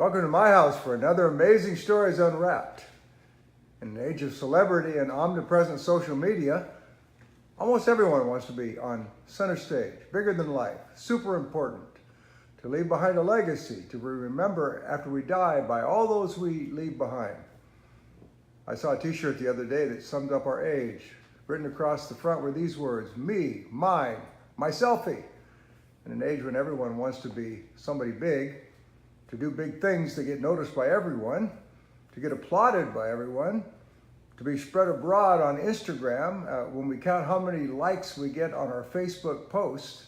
Welcome to my house for another Amazing Stories Unwrapped. In an age of celebrity and omnipresent social media, almost everyone wants to be on center stage, bigger than life, super important, to leave behind a legacy, to remember after we die by all those we leave behind. I saw a t-shirt the other day that summed up our age. Written across the front were these words: me, mine, my selfie. In an age when everyone wants to be somebody big, to do big things to get noticed by everyone, to get applauded by everyone, to be spread abroad on Instagram when we count how many likes we get on our Facebook posts.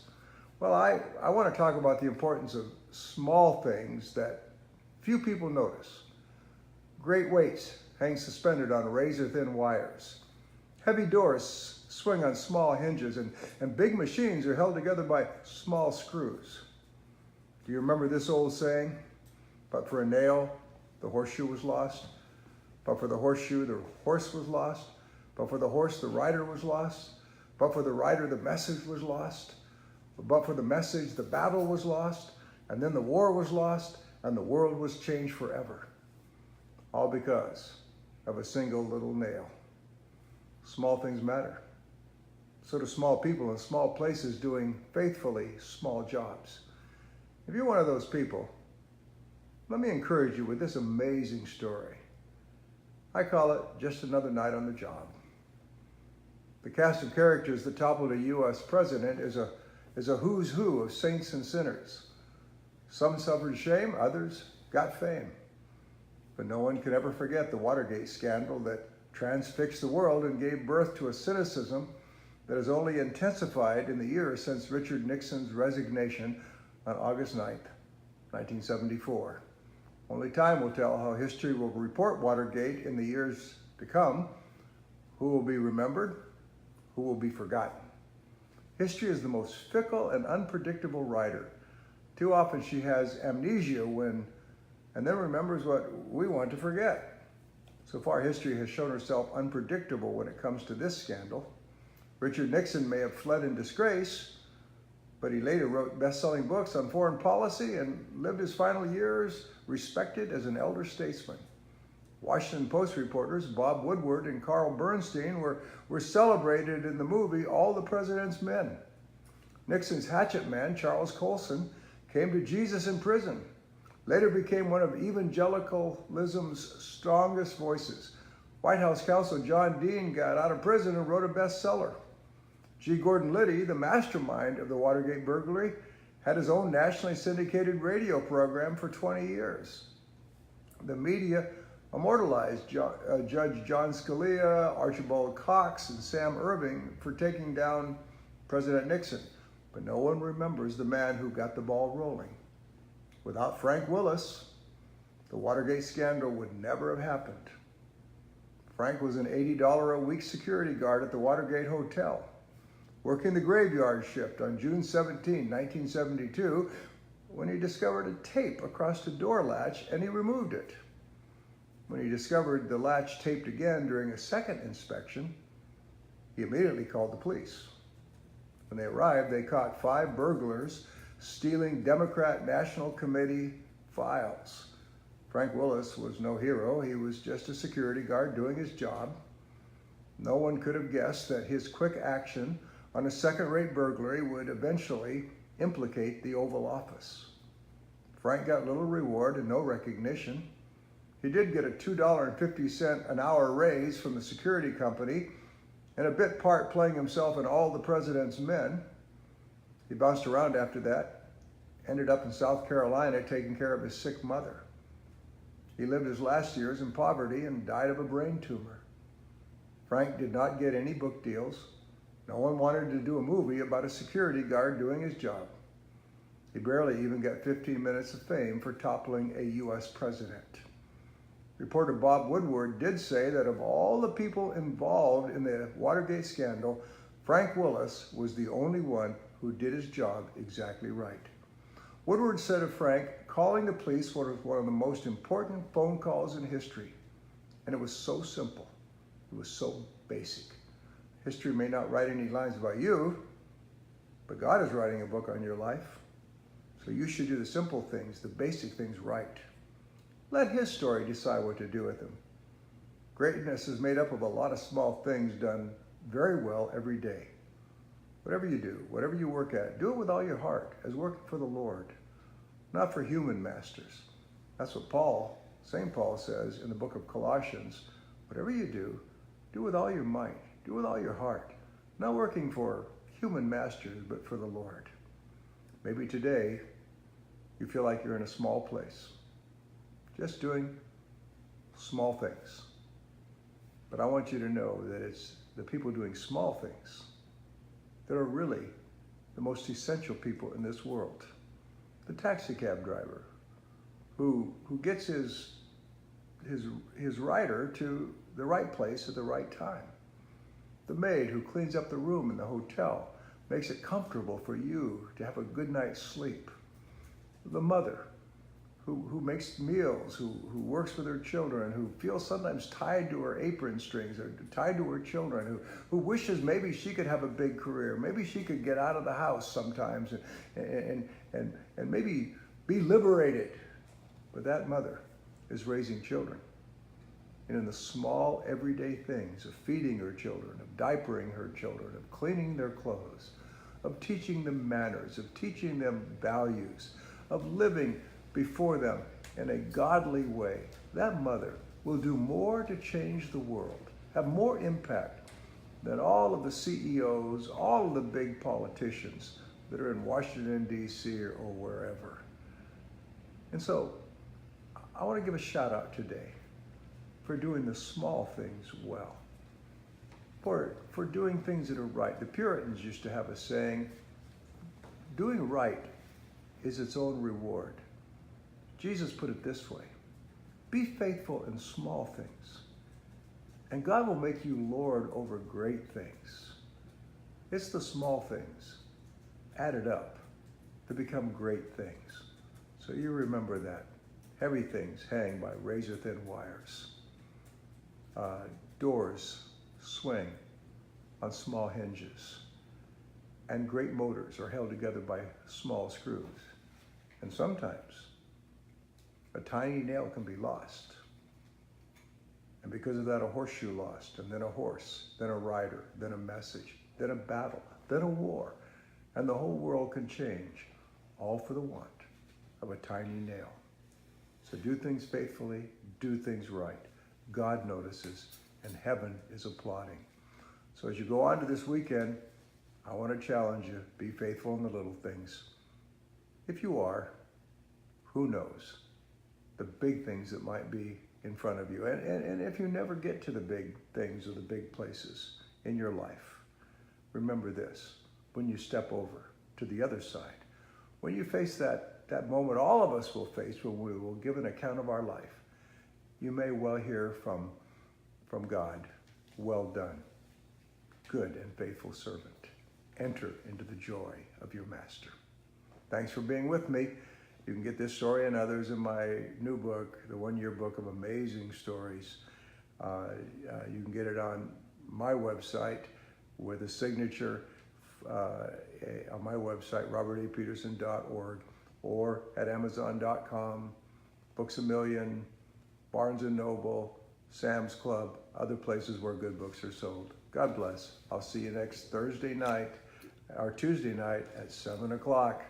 Well, I want to talk about the importance of small things that few people notice. Great weights hang suspended on razor-thin wires. Heavy doors swing on small hinges, and big machines are held together by small screws. Do you remember this old saying? But for a nail, the horseshoe was lost. But for the horseshoe, the horse was lost. But for the horse, the rider was lost. But for the rider, the message was lost. But for the message, the battle was lost. And then the war was lost, and the world was changed forever. All because of a single little nail. Small things matter. So do small people in small places doing faithfully small jobs. If you're one of those people, let me encourage you with this amazing story. I call it Just Another Night on the Job. The cast of characters that toppled a U.S. president is a who's who of saints and sinners. Some suffered shame, others got fame. But no one can ever forget the Watergate scandal that transfixed the world and gave birth to a cynicism that has only intensified in the years since Richard Nixon's resignation on August 9th, 1974. Only time will tell how history will report Watergate in the years to come. Who will be remembered? Who will be forgotten? History is the most fickle and unpredictable writer. Too often she has amnesia and then remembers what we want to forget. So far, history has shown herself unpredictable when it comes to this scandal. Richard Nixon may have fled in disgrace, but he later wrote best-selling books on foreign policy and lived his final years respected as an elder statesman. Washington Post reporters Bob Woodward and Carl Bernstein were celebrated in the movie All the President's Men. Nixon's hatchet man, Charles Colson, came to Jesus in prison, later became one of evangelicalism's strongest voices. White House counsel John Dean got out of prison and wrote a bestseller. G. Gordon Liddy, the mastermind of the Watergate burglary, had his own nationally syndicated radio program for 20 years. The media immortalized Judge John Scalia, Archibald Cox, and Sam Irving for taking down President Nixon, but no one remembers the man who got the ball rolling. Without Frank Willis, the Watergate scandal would never have happened. Frank was an $80 a week security guard at the Watergate Hotel, working the graveyard shift on June 17, 1972, when he discovered a tape across the door latch and he removed it. When he discovered the latch taped again during a second inspection, he immediately called the police. When they arrived, they caught 5 burglars stealing Democrat National Committee files. Frank Willis was no hero. He was just a security guard doing his job. No one could have guessed that his quick action on a second-rate burglary would eventually implicate the Oval Office. Frank got little reward and no recognition. He did get a $2.50 an hour raise from the security company and a bit part playing himself in All the President's Men. He bounced around after that, ended up in South Carolina taking care of his sick mother. He lived his last years in poverty and died of a brain tumor. Frank did not get any book deals. No one wanted to do a movie about a security guard doing his job. He barely even got 15 minutes of fame for toppling a U.S. president. Reporter Bob Woodward did say that of all the people involved in the Watergate scandal, Frank Willis was the only one who did his job exactly right. Woodward said of Frank, calling the police was one of the most important phone calls in history. And it was so simple. It was so basic. History may not write any lines about you, but God is writing a book on your life. So you should do the simple things, the basic things right. Let his story decide what to do with him. Greatness is made up of a lot of small things done very well every day. Whatever you do, whatever you work at, do it with all your heart as working for the Lord, not for human masters. That's what St. Paul says in the book of Colossians. Whatever you do, do with all your might, do with all your heart, not working for human masters, but for the Lord. Maybe today you feel like you're in a small place, just doing small things. But I want you to know that it's the people doing small things that are really the most essential people in this world. The taxi cab driver who gets his rider to the right place at the right time. The maid who cleans up the room in the hotel, makes it comfortable for you to have a good night's sleep. The mother who makes meals, who works with her children, who feels sometimes tied to her apron strings or tied to her children, who wishes maybe she could have a big career, maybe she could get out of the house sometimes and maybe be liberated. But that mother is raising children. And in the small everyday things of feeding her children, of diapering her children, of cleaning their clothes, of teaching them manners, of teaching them values, of living before them in a godly way, that mother will do more to change the world, have more impact than all of the CEOs, all of the big politicians that are in Washington, D.C. or wherever. And so I want to give a shout out today for doing the small things well, for doing things that are right. The Puritans used to have a saying, doing right is its own reward. Jesus put it this way, be faithful in small things, and God will make you Lord over great things. It's the small things added up to become great things. So you remember that. Heavy things hang by razor-thin wires. Doors swing on small hinges. And great motors are held together by small screws. And sometimes a tiny nail can be lost. And because of that, a horseshoe lost, and then a horse, then a rider, then a message, then a battle, then a war. And the whole world can change, all for the want of a tiny nail. So do things faithfully, do things right. God notices, and heaven is applauding. So as you go on to this weekend, I want to challenge you, be faithful in the little things. If you are, who knows, the big things that might be in front of you. And if you never get to the big things or the big places in your life, remember this, when you step over to the other side, when you face that moment all of us will face when we will give an account of our life, you may well hear from God, well done, good and faithful servant. Enter into the joy of your master. Thanks for being with me. You can get this story and others in my new book, the one-year book of amazing stories. You can get it on my website with a signature on my website, robertapeterson.org, or at amazon.com, Books A Million, Barnes & Noble, Sam's Club, other places where good books are sold. God bless. I'll see you next Thursday night or Tuesday night at 7 o'clock.